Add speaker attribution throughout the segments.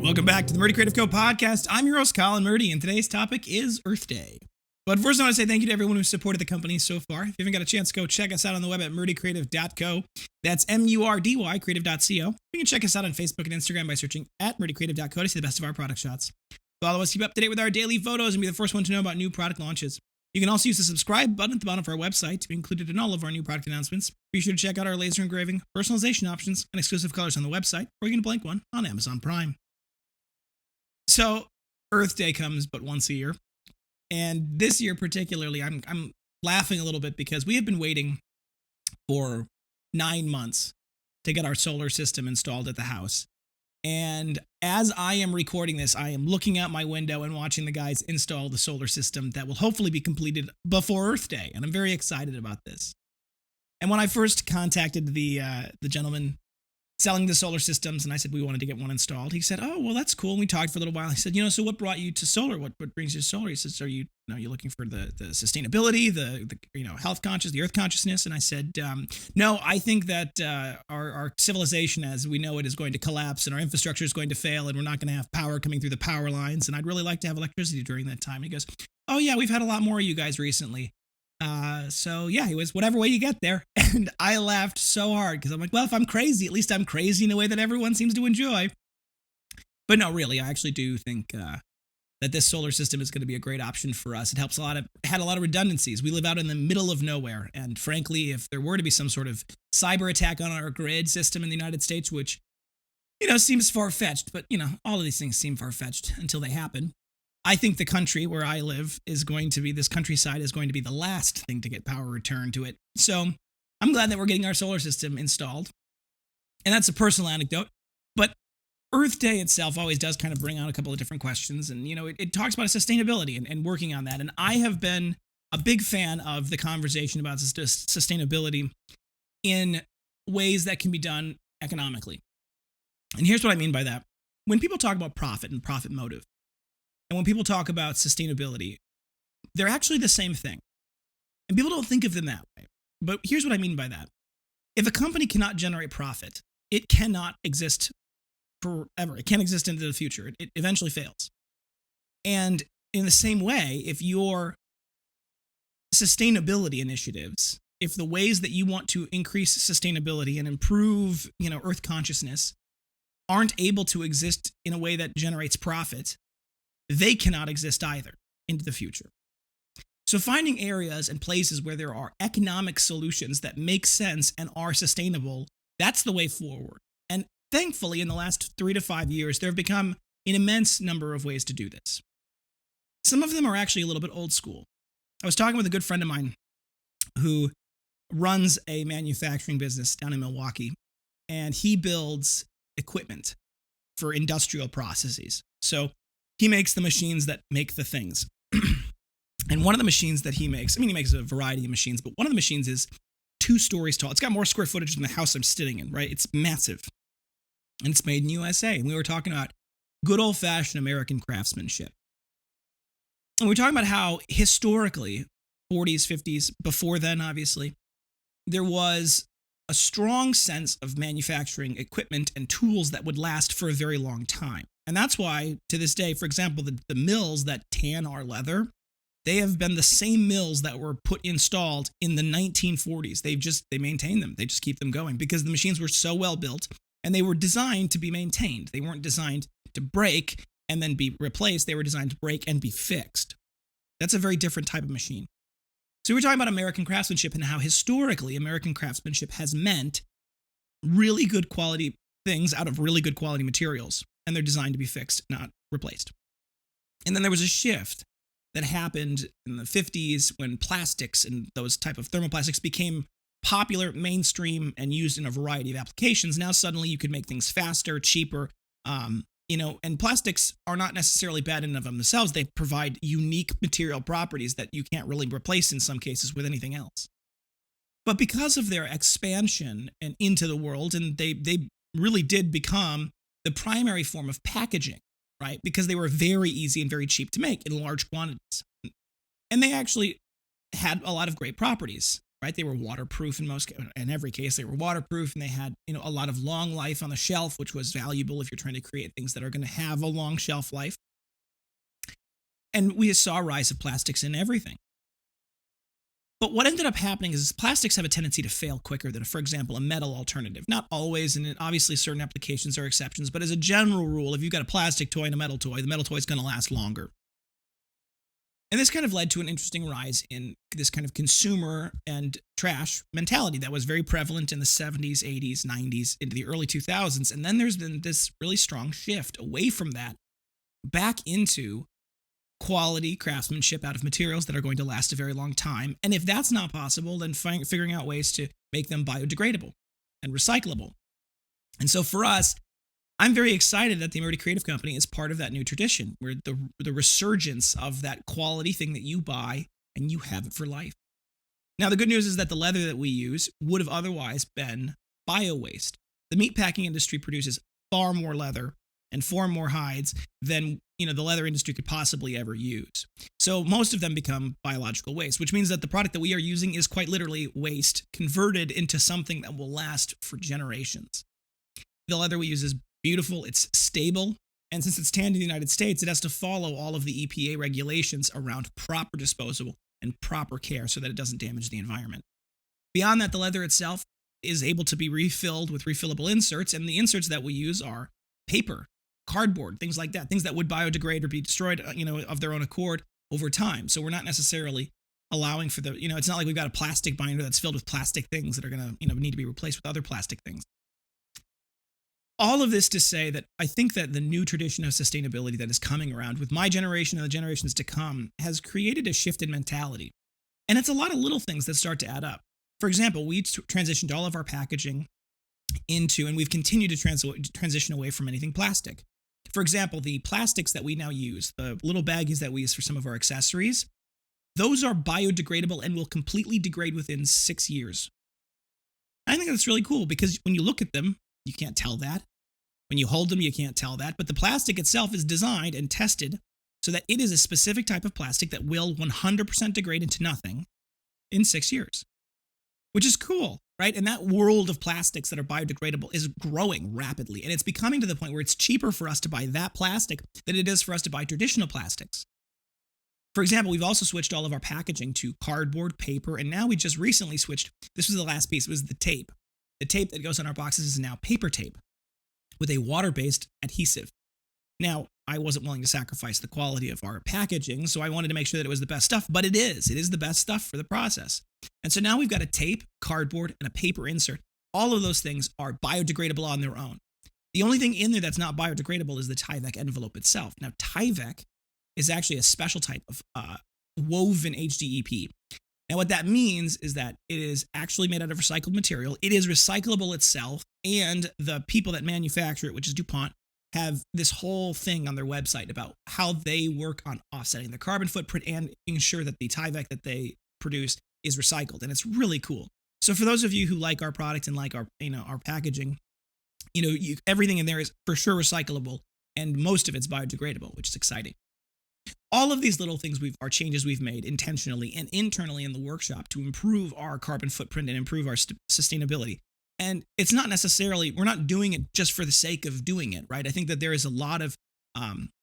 Speaker 1: Welcome back to the Murdy Creative Co podcast. I'm your host, Colin Murdy, and today's topic is Earth Day. But first, I want to say thank you to everyone who's supported the company so far. If you haven't got a chance, go check us out on the web at murdycreative.co. That's MURDY creative.co. You can check us out on Facebook and Instagram by searching at murdycreative.co to see the best of our product shots. Follow us, keep up to date with our daily photos, and be the first one to know about new product launches. You can also use the subscribe button at the bottom of our website to be included in all of our new product announcements. Be sure to check out our laser engraving, personalization options, and exclusive colors on the website, or you can blank one on Amazon Prime. So, Earth Day comes but once a year. And this year particularly, I'm laughing a little bit because we have been waiting for 9 months to get our solar system installed at the house. And as I am recording this, I am looking out my window and watching the guys install the solar system that will hopefully be completed before Earth Day. And I'm very excited about this. And when I first contacted the gentleman selling the solar systems, and I said we wanted to get one installed, he said, "Oh, well, that's cool." And we talked for a little while. He said, "So what brought you to solar? What brings you to solar?" He says, "Are you looking for the sustainability, the health conscious, the earth consciousness?" And I said, "No, I think that our civilization as we know it is going to collapse, and our infrastructure is going to fail, and we're not going to have power coming through the power lines. And I'd really like to have electricity during that time." And he goes, "Oh yeah, we've had a lot more of you guys recently." So yeah, he was whatever way you get there. And I laughed so hard because I'm like, well, if I'm crazy, at least I'm crazy in a way that everyone seems to enjoy. But no, really, I actually do think that this solar system is going to be a great option for us. It helps had a lot of redundancies. We live out in the middle of nowhere. And frankly, if there were to be some sort of cyber attack on our grid system in the United States, which, seems far-fetched, but, all of these things seem far-fetched until they happen. I think the country where I live this countryside is going to be the last thing to get power returned to it. So I'm glad that we're getting our solar system installed. And that's a personal anecdote. But Earth Day itself always does kind of bring out a couple of different questions. And, it talks about sustainability and working on that. And I have been a big fan of the conversation about sustainability in ways that can be done economically. And here's what I mean by that. When people talk about profit and profit motive, and when people talk about sustainability, they're actually the same thing. And people don't think of them that way. But here's what I mean by that. If a company cannot generate profit, it cannot exist forever. It can't exist into the future. It eventually fails. And in the same way, if your sustainability initiatives, if the ways that you want to increase sustainability and improve, earth consciousness aren't able to exist in a way that generates profit, they cannot exist either into the future. So finding areas and places where there are economic solutions that make sense and are sustainable, that's the way forward. And thankfully, in the last 3 to 5 years, there have become an immense number of ways to do this. Some of them are actually a little bit old school. I was talking with a good friend of mine who runs a manufacturing business down in Milwaukee, and he builds equipment for industrial processes. So he makes the machines that make the things. And one of the machines that he makes a variety of machines, but one of the machines is 2 stories tall. It's got more square footage than the house I'm sitting in, right? It's massive. And it's made in USA. And we were talking about good old-fashioned American craftsmanship. And we're talking about how historically, 40s, 50s, before then, obviously, there was a strong sense of manufacturing equipment and tools that would last for a very long time. And that's why, to this day, for example, the mills that tan our leather, they have been the same mills that were installed in the 1940s. They maintain them. They just keep them going because the machines were so well built and they were designed to be maintained. They weren't designed to break and then be replaced. They were designed to break and be fixed. That's a very different type of machine. So we're talking about American craftsmanship and how historically American craftsmanship has meant really good quality things out of really good quality materials. And they're designed to be fixed, not replaced. And then there was a shift that happened in the 50s when plastics and those type of thermoplastics became popular, mainstream, and used in a variety of applications. Now suddenly you could make things faster, cheaper, and plastics are not necessarily bad in and of themselves. They provide unique material properties that you can't really replace in some cases with anything else. But because of their expansion and into the world, and they really did become the primary form of packaging, right? Because they were very easy and very cheap to make in large quantities. And they actually had a lot of great properties. right? They were waterproof in every case. They were waterproof, and they had, a lot of long life on the shelf, which was valuable if you're trying to create things that are going to have a long shelf life. And we saw a rise of plastics in everything. But what ended up happening is plastics have a tendency to fail quicker than, for example, a metal alternative. Not always, and obviously certain applications are exceptions, but as a general rule, if you've got a plastic toy and a metal toy, the metal toy is going to last longer. And this kind of led to an interesting rise in this kind of consumer and trash mentality that was very prevalent in the 70s, 80s, 90s, into the early 2000s. And then there's been this really strong shift away from that back into quality craftsmanship out of materials that are going to last a very long time. And if that's not possible, then figuring out ways to make them biodegradable and recyclable. And so for us, I'm very excited that the Murdy Creative Company is part of that new tradition, where the resurgence of that quality thing that you buy and you have it for life. Now, the good news is that the leather that we use would have otherwise been bio-waste. The meatpacking industry produces far more leather and far more hides than the leather industry could possibly ever use. So most of them become biological waste, which means that the product that we are using is quite literally waste converted into something that will last for generations. The leather we use is beautiful, it's stable, and since it's tanned in the United States, it has to follow all of the EPA regulations around proper disposal and proper care so that it doesn't damage the environment. Beyond that, the leather itself is able to be refilled with refillable inserts, and the inserts that we use are paper, cardboard, things like that, things that would biodegrade or be destroyed, of their own accord over time. So we're not necessarily allowing for it's not like we've got a plastic binder that's filled with plastic things that are going to, need to be replaced with other plastic things. All of this to say that I think that the new tradition of sustainability that is coming around with my generation and the generations to come has created a shift in mentality. And it's a lot of little things that start to add up. For example, we transitioned all of our packaging into, and we've continued to transition away from anything plastic. For example, the plastics that we now use, the little baggies that we use for some of our accessories, those are biodegradable and will completely degrade within 6 years. I think that's really cool because when you look at them, you can't tell that. When you hold them, you can't tell that. But the plastic itself is designed and tested so that it is a specific type of plastic that will 100% degrade into nothing in 6 years, which is cool, right? And that world of plastics that are biodegradable is growing rapidly. And it's becoming to the point where it's cheaper for us to buy that plastic than it is for us to buy traditional plastics. For example, we've also switched all of our packaging to cardboard, paper, and now we just recently switched. This was the last piece. It was the tape. The tape that goes on our boxes is now paper tape with a water-based adhesive. Now, I wasn't willing to sacrifice the quality of our packaging, so I wanted to make sure that it was the best stuff, but it is. It is the best stuff for the process. And so now we've got a tape, cardboard, and a paper insert. All of those things are biodegradable on their own. The only thing in there that's not biodegradable is the Tyvek envelope itself. Now, Tyvek is actually a special type of woven HDPE. Now, what that means is that it is actually made out of recycled material. It is recyclable itself, and the people that manufacture it, which is DuPont, have this whole thing on their website about how they work on offsetting the carbon footprint and ensure that the Tyvek that they produce is recycled, and it's really cool. So for those of you who like our product and like our packaging, everything in there is for sure recyclable, and most of it's biodegradable, which is exciting. All of these little things are changes we've made intentionally and internally in the workshop to improve our carbon footprint and improve our sustainability. And it's not necessarily, we're not doing it just for the sake of doing it, right? I think that there is a lot of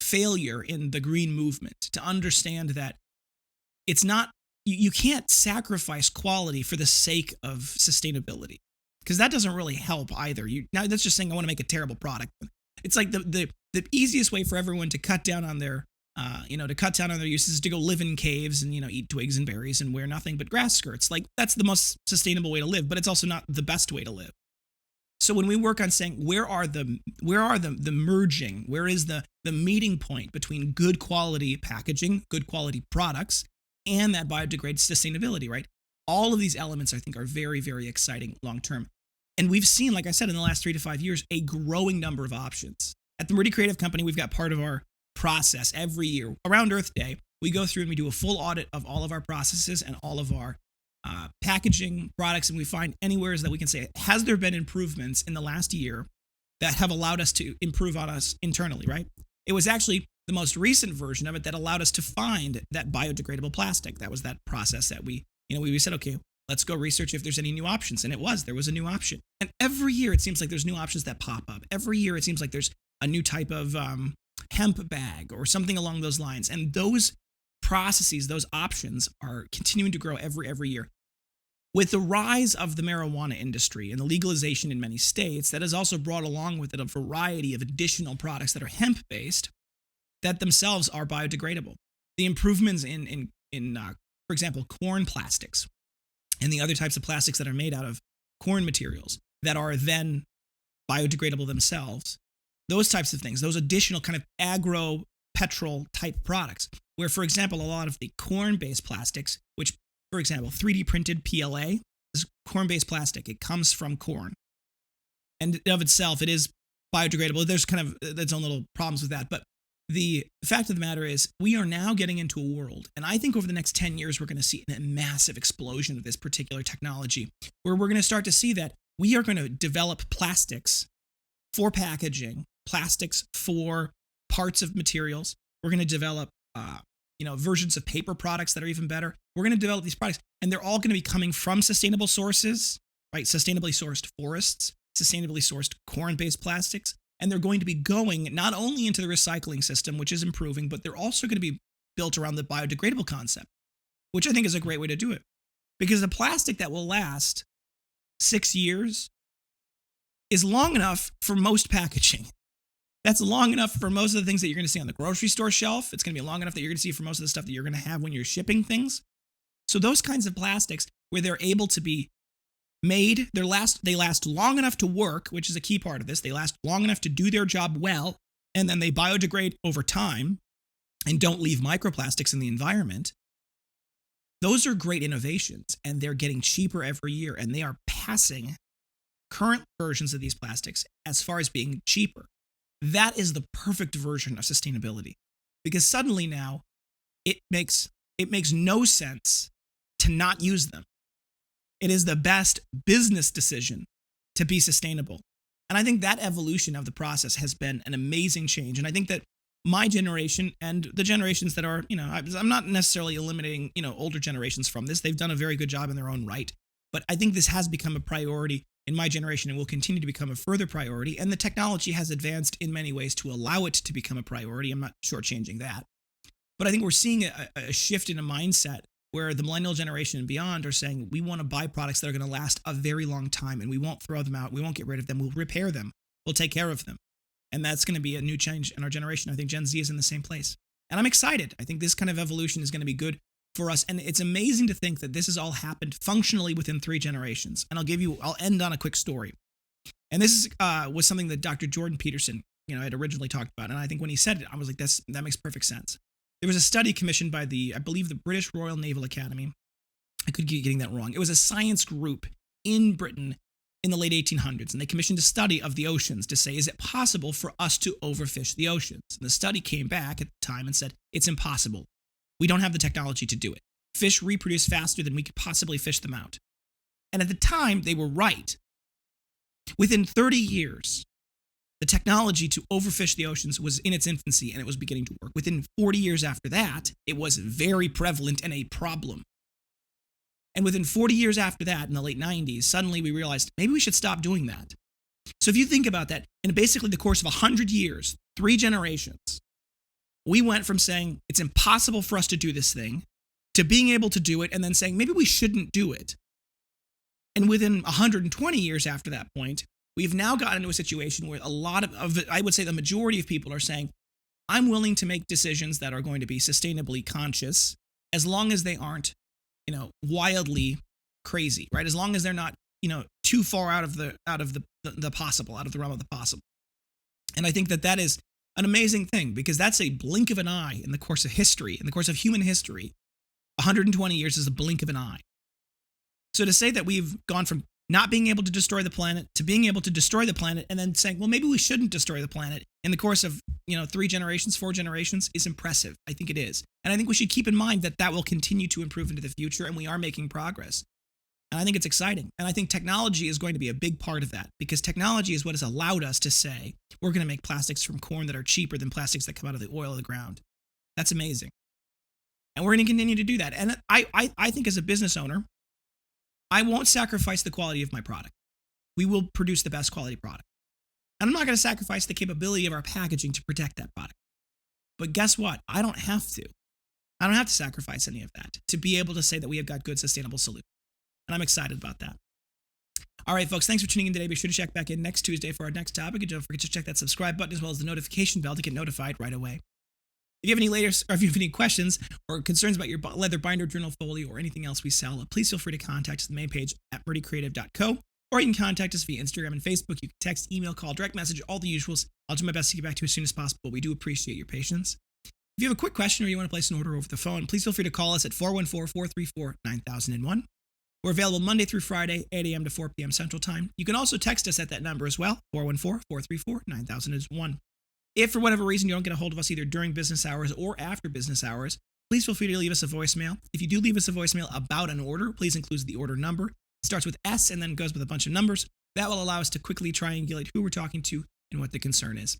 Speaker 1: failure in the green movement to understand that it's not, you can't sacrifice quality for the sake of sustainability, because that doesn't really help either. Now that's just saying I want to make a terrible product. It's like the easiest way for everyone to cut down on their uses is to go live in caves and, eat twigs and berries and wear nothing but grass skirts. Like, that's the most sustainable way to live, but it's also not the best way to live. So when we work on saying, where are the merging, where is the meeting point between good quality packaging, good quality products, and that biodegradable sustainability, right? All of these elements, I think, are very, very exciting long-term. And we've seen, like I said, in the last 3 to 5 years, a growing number of options. At the Murdy Creative Company, we've got part of our process every year around Earth Day. We go through and we do a full audit of all of our processes and all of our packaging products, and we find anywhere that we can say, has there been improvements in the last year that have allowed us to improve on us internally, right? It was actually the most recent version of it that allowed us to find that biodegradable plastic. That was that process that we said, okay, let's go research if there's any new options. And there was a new option. And every year it seems like there's new options that pop up. Every year it seems like there's a new type of hemp bag or something along those lines. And those processes, those options are continuing to grow every year. With the rise of the marijuana industry and the legalization in many states, that has also brought along with it a variety of additional products that are hemp-based that themselves are biodegradable. The improvements in for example, corn plastics and the other types of plastics that are made out of corn materials that are then biodegradable themselves, those types of things, those additional kind of agro-petrol type products, where, for example, a lot of the corn-based plastics, which, for example, 3D printed PLA is corn-based plastic. It comes from corn. And of itself, it is biodegradable. There's kind of its own little problems with that. But the fact of the matter is, we are now getting into a world, and I think over the next 10 years, we're going to see a massive explosion of this particular technology, where we're going to start to see that we are going to develop plastics for packaging, plastics for parts of materials. We're going to develop versions of paper products that are even better. We're going to develop these products, and they're all going to be coming from sustainable sources, right? Sustainably sourced forests, sustainably sourced corn-based plastics, and they're going to be going not only into the recycling system, which is improving, but they're also going to be built around the biodegradable concept, which I think is a great way to do it. Because the plastic that will last 6 years is long enough for most packaging. That's long enough for most of the things that you're going to see on the grocery store shelf. It's going to be long enough that you're going to see for most of the stuff that you're going to have when you're shipping things. So those kinds of plastics, where they're able to be made, they last long enough to work, which is a key part of this. They last long enough to do their job well, and then they biodegrade over time and don't leave microplastics in the environment. Those are great innovations, and they're getting cheaper every year, and they are passing current versions of these plastics as far as being cheaper. That is the perfect version of sustainability, because suddenly now it makes no sense to not use them. It is the best business decision to be sustainable. And I think that evolution of the process has been an amazing change. And I think that my generation and the generations that are, I'm not necessarily eliminating, older generations from this. They've done a very good job in their own right. But I think this has become a priority in my generation and will continue to become a further priority. And the technology has advanced in many ways to allow it to become a priority. I'm not shortchanging that. But I think we're seeing a shift in a mindset where the millennial generation and beyond are saying, we want to buy products that are going to last a very long time, and we won't throw them out. We won't get rid of them. We'll repair them. We'll take care of them. And that's going to be a new change in our generation. I think Gen Z is in the same place. And I'm excited. I think this kind of evolution is going to be good for us. And it's amazing to think that this has all happened functionally within 3 generations. And I'll end on a quick story. And this was something that Dr. Jordan Peterson, had originally talked about. And I think when he said it, I was like, that makes perfect sense. There was a study commissioned by I believe the British Royal Naval Academy. I could keep getting that wrong. It was a science group in Britain in the late 1800s, and they commissioned a study of the oceans to say, is it possible for us to overfish the oceans? And the study came back at the time and said, it's impossible. We don't have the technology to do it. Fish reproduce faster than we could possibly fish them out. And at the time, they were right. Within 30 years, the technology to overfish the oceans was in its infancy, and it was beginning to work. Within 40 years after that, it was very prevalent and a problem. And within 40 years after that, in the late 90s, suddenly we realized maybe we should stop doing that. So if you think about that, in basically the course of 100 years, 3 generations, we went from saying it's impossible for us to do this thing to being able to do it and then saying maybe we shouldn't do it. And within 120 years after that point, we've now gotten into a situation where a lot of I would say the majority of people are saying, I'm willing to make decisions that are going to be sustainably conscious as long as they aren't, wildly crazy, right? As long as they're not, too far out of the possible, out of the realm of the possible. And I think that is an amazing thing, because that's a blink of an eye in the course of history, in the course of human history. 120 years is a blink of an eye. So to say that we've gone from not being able to destroy the planet to being able to destroy the planet and then saying, well, maybe we shouldn't destroy the planet in the course of, 3 generations, 4 generations is impressive. I think it is. And I think we should keep in mind that will continue to improve into the future, and we are making progress. And I think it's exciting. And I think technology is going to be a big part of that, because technology is what has allowed us to say, we're going to make plastics from corn that are cheaper than plastics that come out of the oil of the ground. That's amazing. And we're going to continue to do that. And I think as a business owner, I won't sacrifice the quality of my product. We will produce the best quality product. And I'm not going to sacrifice the capability of our packaging to protect that product. But guess what? I don't have to. I don't have to sacrifice any of that to be able to say that we have got good, sustainable solutions. And I'm excited about that. All right, folks, thanks for tuning in today. Be sure to check back in next Tuesday for our next topic. And don't forget to check that subscribe button as well as the notification bell to get notified right away. If you have any questions or concerns about your leather binder, journal folio, or anything else we sell, please feel free to contact us at the main page at murdycreative.co, or you can contact us via Instagram and Facebook. You can text, email, call, direct message, all the usuals. I'll do my best to get back to you as soon as possible. We do appreciate your patience. If you have a quick question or you want to place an order over the phone, please feel free to call us at 414-434-9001. We're available Monday through Friday, 8 a.m. to 4 p.m. Central Time. You can also text us at that number as well, 414-434-9001. If for whatever reason you don't get a hold of us either during business hours or after business hours, please feel free to leave us a voicemail. If you do leave us a voicemail about an order, please include the order number. It starts with S and then goes with a bunch of numbers. That will allow us to quickly triangulate who we're talking to and what the concern is.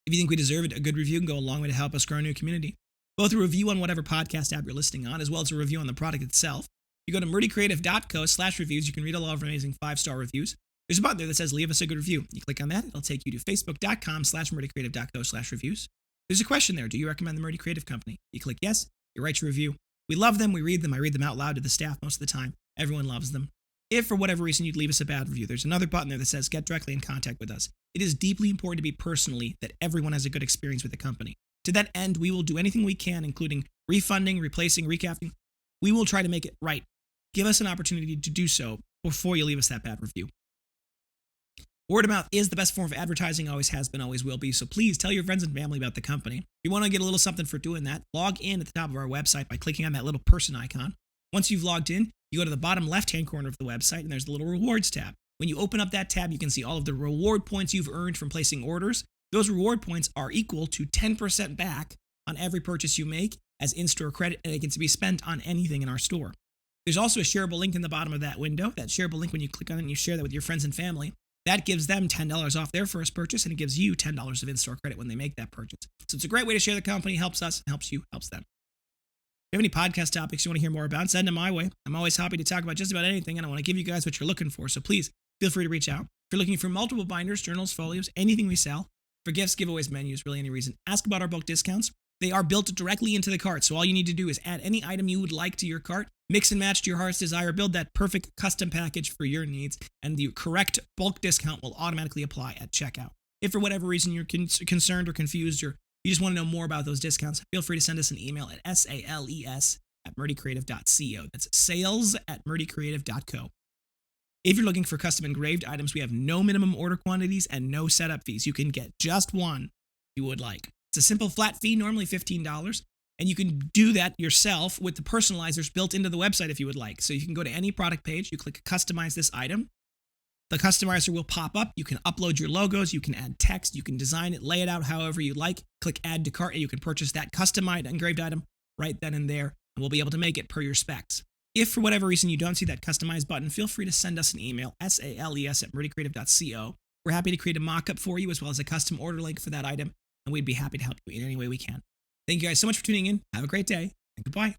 Speaker 1: If you think we deserve it, a good review can go a long way to help us grow a new community. Both a review on whatever podcast app you're listening on, as well as a review on the product itself. You go to murdycreative.co/reviews. You can read a lot of amazing 5-star reviews. There's a button there that says leave us a good review. You click on that, it'll take you to facebook.com/murdycreative.co/reviews. There's a question there. Do you recommend the Murdy Creative Company? You click yes, you write your review. We love them, we read them, I read them out loud to the staff most of the time. Everyone loves them. If for whatever reason you'd leave us a bad review, there's another button there that says get directly in contact with us. It is deeply important to me personally that everyone has a good experience with the company. To that end, we will do anything we can, including refunding, replacing, recapping. We will try to make it right. Give us an opportunity to do so before you leave us that bad review. Word of mouth is the best form of advertising, always has been, always will be, so please tell your friends and family about the company. If you want to get a little something for doing that, log in at the top of our website by clicking on that little person icon. Once you've logged in, you go to the bottom left-hand corner of the website, and there's the little rewards tab. When you open up that tab, you can see all of the reward points you've earned from placing orders. Those reward points are equal to 10% back on every purchase you make as in-store credit, and it can be spent on anything in our store. There's also a shareable link in the bottom of that window. That shareable link, when you click on it and you share that with your friends and family, that gives them $10 off their first purchase, and it gives you $10 of in-store credit when they make that purchase. So it's a great way to share the company, helps us, helps you, helps them. If you have any podcast topics you want to hear more about, send them my way. I'm always happy to talk about just about anything, and I want to give you guys what you're looking for, so please feel free to reach out. If you're looking for multiple binders, journals, folios, anything we sell, for gifts, giveaways, menus, really any reason, ask about our bulk discounts. They are built directly into the cart, so all you need to do is add any item you would like to your cart, mix and match to your heart's desire, build that perfect custom package for your needs, and the correct bulk discount will automatically apply at checkout. If for whatever reason you're concerned or confused, or you just want to know more about those discounts, feel free to send us an email at sales@murdycreative.co. That's sales@murdycreative.co. If you're looking for custom engraved items, we have no minimum order quantities and no setup fees. You can get just one you would like. It's a simple flat fee, normally $15, and you can do that yourself with the personalizers built into the website if you would like. So you can go to any product page, you click customize this item. The customizer will pop up. You can upload your logos, you can add text, you can design it, lay it out however you like. Click add to cart, and you can purchase that customized engraved item right then and there, and we'll be able to make it per your specs. If for whatever reason you don't see that customize button, feel free to send us an email, sales@murdycreative.co. We're happy to create a mock-up for you as well as a custom order link for that item, and we'd be happy to help you in any way we can. Thank you guys so much for tuning in. Have a great day, and goodbye.